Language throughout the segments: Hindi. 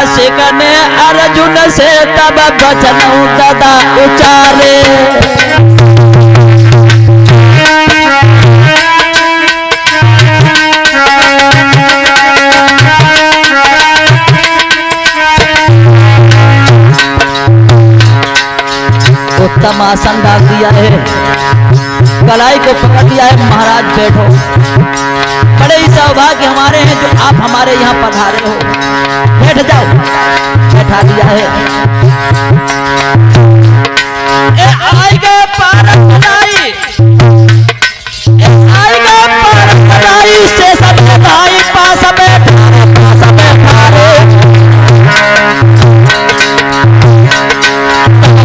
पासिक ने अर्जुन से तब वचन गदा उचारे। उत्तम आसन डाल दिया है, कलाई को पकड़ दिया है। महाराज बैठो, बड़े ही सौभाग्य हमारे हैं जो आप हमारे यहाँ पधारे हो। बैठ जाओ, बैठा दिया है। आएगा पारस बनाई, आएगा पारस बनाई से सब भाई पास बैठा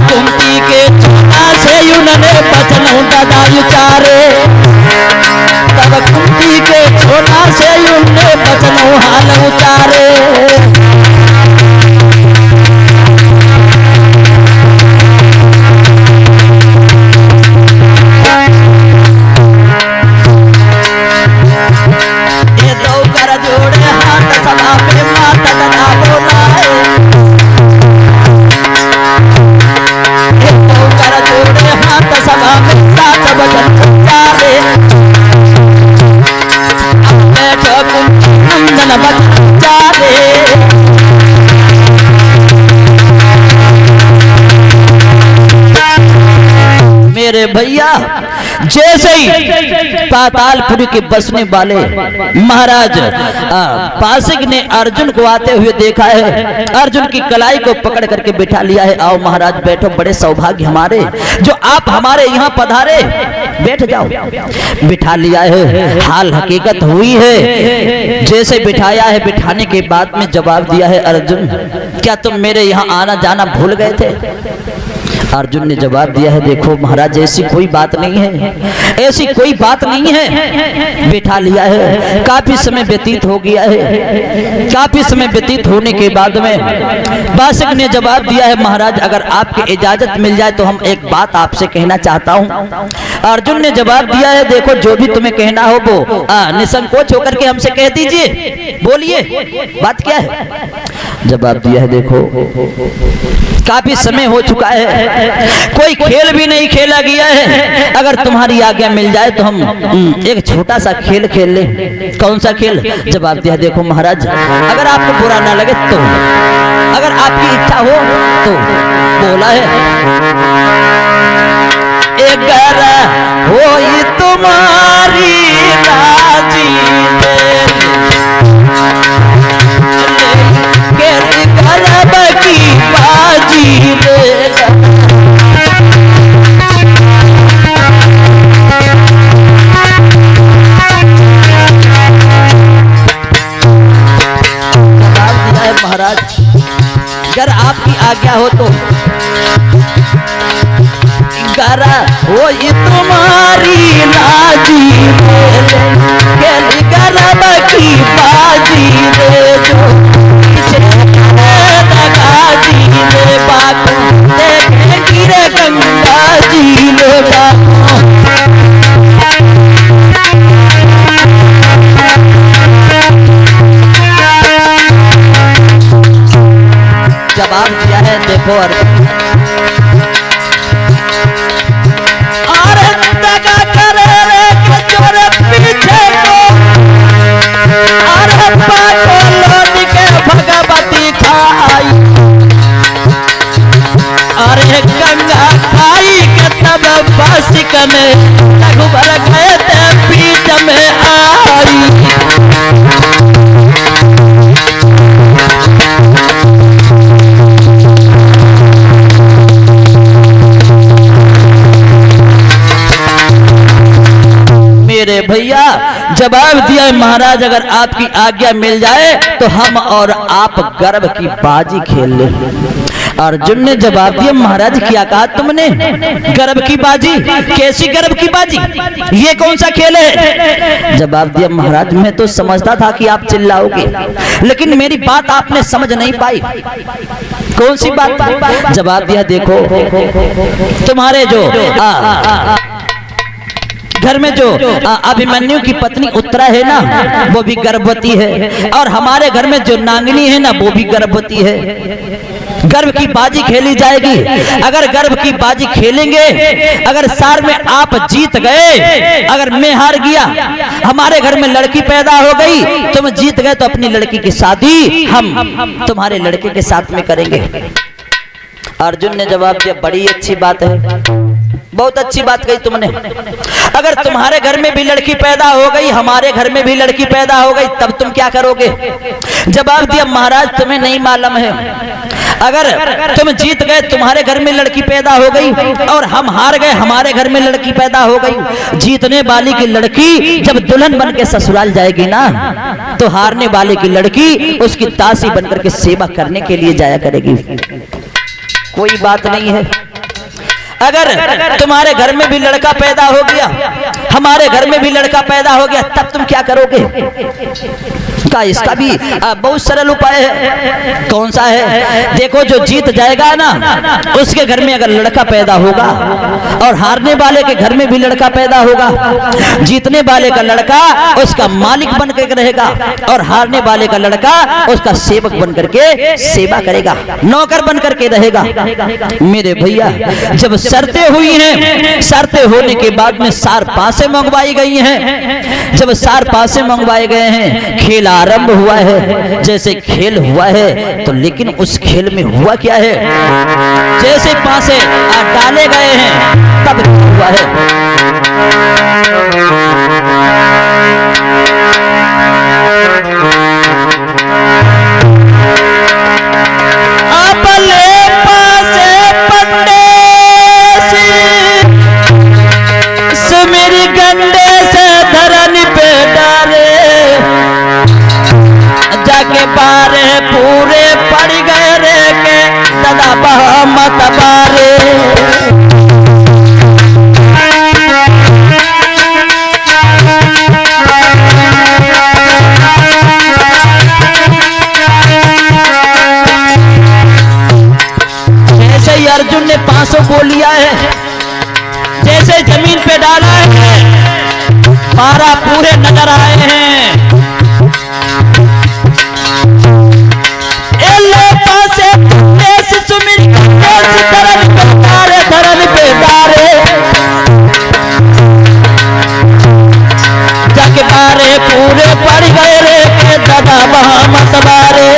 कुंती के छोटा से उन्होंने बचन गदा उचारे। तब कुंती के छोटा से उन्होंने बचन हाल उचारे। ये दो कर जोड़े हाथ सभा में माता गदा बोलाए। सभा में सात वचन उचारे। अब बैठो नंदन वचन उचारे। मेरे भैया जैसे ही पातालपुरी के बसने वाले महाराज पासिक ने अर्जुन को आते हुए देखा है, अर्जुन की कलाई को पकड़ करके बिठा लिया है। आओ महाराज बैठो, बड़े सौभाग्य हमारे जो आप हमारे यहाँ पधारे। बैठ जाओ, बिठा लिया है। हाल हकीकत हुई है, जैसे बिठाया है बिठाने के बाद में जवाब दिया है, अर्जुन क्या तुम मेरे यहाँ आना जाना भूल गए थे? अर्जुन ने जवाब दिया है, देखो महाराज ऐसी कोई बात नहीं है, ऐसी कोई बात नहीं है। बिठा लिया है, काफी समय व्यतीत हो गया है। काफी समय व्यतीत होने के बाद में पासिक ने जवाब दिया है, महाराज अगर आपकी इजाजत मिल जाए तो हम एक बात आपसे कहना चाहता हूँ। अर्जुन ने जवाब दिया है, देखो जो भी तुम्हें कहना हो वो निसंकोच होकर के हमसे कह दीजिए, बोलिए बात क्या है। जवाब दिया है, देखो काफी समय हो चुका है, कोई खेल भी नहीं खेला गया है। अगर तुम्हारी आज्ञा मिल जाए तो हम एक छोटा सा खेल खेल लें। कौन सा खेल? जवाब दिया, देखो महाराज अगर आपको बुरा ना लगे तो, अगर आपकी इच्छा हो तो। बोला है, अगर होई तुम्हारी राजी गलब की बाजी लेगा। महाराज अगर आपकी आज्ञा हो तो, अगर हो तुम्हारी राजी गलब की बाजी रे जो गंगा जी ले जवाब दिया है, देखो भगवती खाई, अरे गंगा खाई के तब पासिक ने रघुबर गए थे पीठ में आई। मेरे भैया जवाब दिया है, महाराज अगर आपकी आज्ञा मिल जाए तो हम और आप गर्व की बाजी खेल ले। अर्जुन ने जवाब दिया, महाराज क्या कहा तुमने? गर्व की बाजी? कैसी गर्व की बाजी? ये कौन सा खेल है? जवाब दिया, महाराज मैं तो समझता था कि आप चिल्लाओगे, लेकिन मेरी बात आपने समझ नहीं पाई। कौन सी बात? जवाब दिया, देखो तुम्हारे जो घर में जो अभिमन्यु की पत्नी उत्तरा है ना, वो भी गर्भवती है, और हमारे घर में जो नांगनी है ना, वो भी गर्भवती है। गर्भ की बाजी खेली जाएगी। अगर गर्भ की बाजी खेलेंगे, अगर सार में आप जीत गए, अगर मैं हार गया, हमारे घर में लड़की पैदा हो गई, तुम जीत गए, तो अपनी लड़की की शादी हम तुम्हारे लड़के के साथ में करेंगे। अर्जुन ने जवाब दिया, बड़ी अच्छी बात है, बहुत अच्छी बात कही तुमने। अगर तुम्हारे घर में भी लड़की पैदा हो गई, हमारे घर में भी लड़की पैदा हो गई, तब तुम क्या करोगे? जवाब दिया, महाराज तुम्हें नहीं मालूम है, अगर तुम जीत गए, तुम्हारे घर में लड़की पैदा हो गई, और हम हार गए, हमारे घर में लड़की पैदा हो गई, जीतने वाली की लड़की जब दुल्हन बन के ससुराल जाएगी ना, तो हारने वाले की लड़की उसकी दासी बनकर के सेवा करने के लिए जाया करेगी। कोई बात नहीं है। अगर तुम्हारे घर में भी लड़का पैदा हो गया, हमारे घर में भी लड़का पैदा हो गया, तब तुम क्या करोगे? का इसका भी बहुत सरल उपाय है। कौन सा है? देखो, जो जीत जाएगा ना, उसके घर में अगर लड़का पैदा होगा, और हारने वाले के घर में भी लड़का पैदा होगा, जीतने वाले का लड़का उसका मालिक बन करके रहेगा, और हारने वाले का लड़का उसका सेवक बन करके सेवा करेगा, नौकर बन करके रहेगा। मेरे भैया, जब शर्तें हुई हैं, शर्तें होने के बाद में सार पासे मंगवाई गई हैं। जब सार पासे मंगवाए गए हैं, खेल आरंभ हुआ है। जैसे खेल हुआ है, तो लेकिन उस खेल में हुआ क्या है? जैसे पासे डाले गए हैं, तब हुआ है। पूरे पड़ गए रे के दादा बहमत बारे। जैसे ही अर्जुन ने 500 को लिया है, जैसे जमीन पे डाला है, 12 पूरे नजर आए हैं। जाके बारे पूरे पड़ गए रे के दादा बहमत बारे,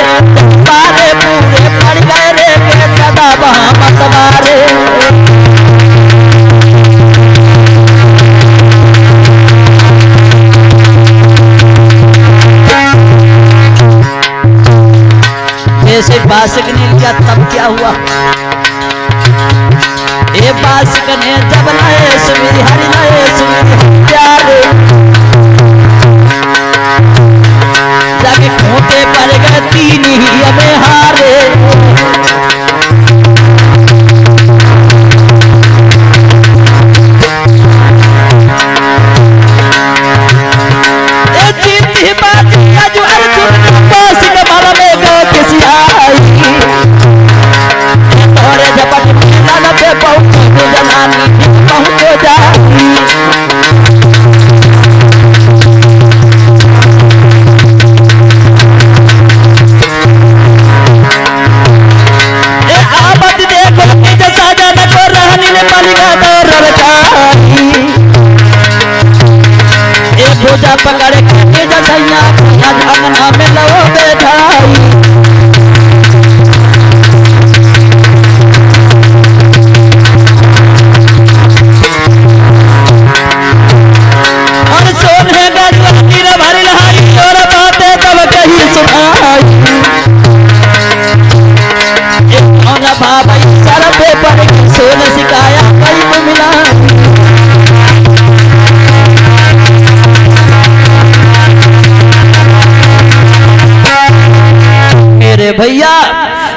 बारे पूरे पड़ गए रे के दादा बहमत बारे। जैसे बासिक ने लिया, तब क्या हुआ? ए बासिक ने जब लाए सुमिर हरि लाए सुमिर प्यारे, जाके खोते पड़ गए, 3 ही हमें हारे। पकड़ के जसैया अंगना में लो बैठाई। और सोने गजवती रे भरी लहाई, और बातें तब कही सुनाई। एक भाई सर पे पड़ के सोन सिखाया कई मिला। भैया,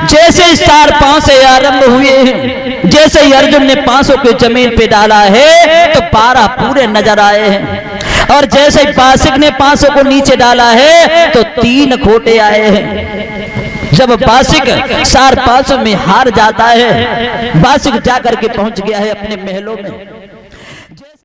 जैसे 4 पांसे आरंभ हुए हैं, जैसे ही अर्जुन ने 500 को जमीन पे डाला है, तो 12 पूरे नजर आए हैं। और जैसे ही बासिक ने 500 को नीचे डाला है, तो 3 खोटे आए हैं। जब बासिक 4 500 में हार जाता है, बासिक जाकर के पहुंच गया है अपने महलों में।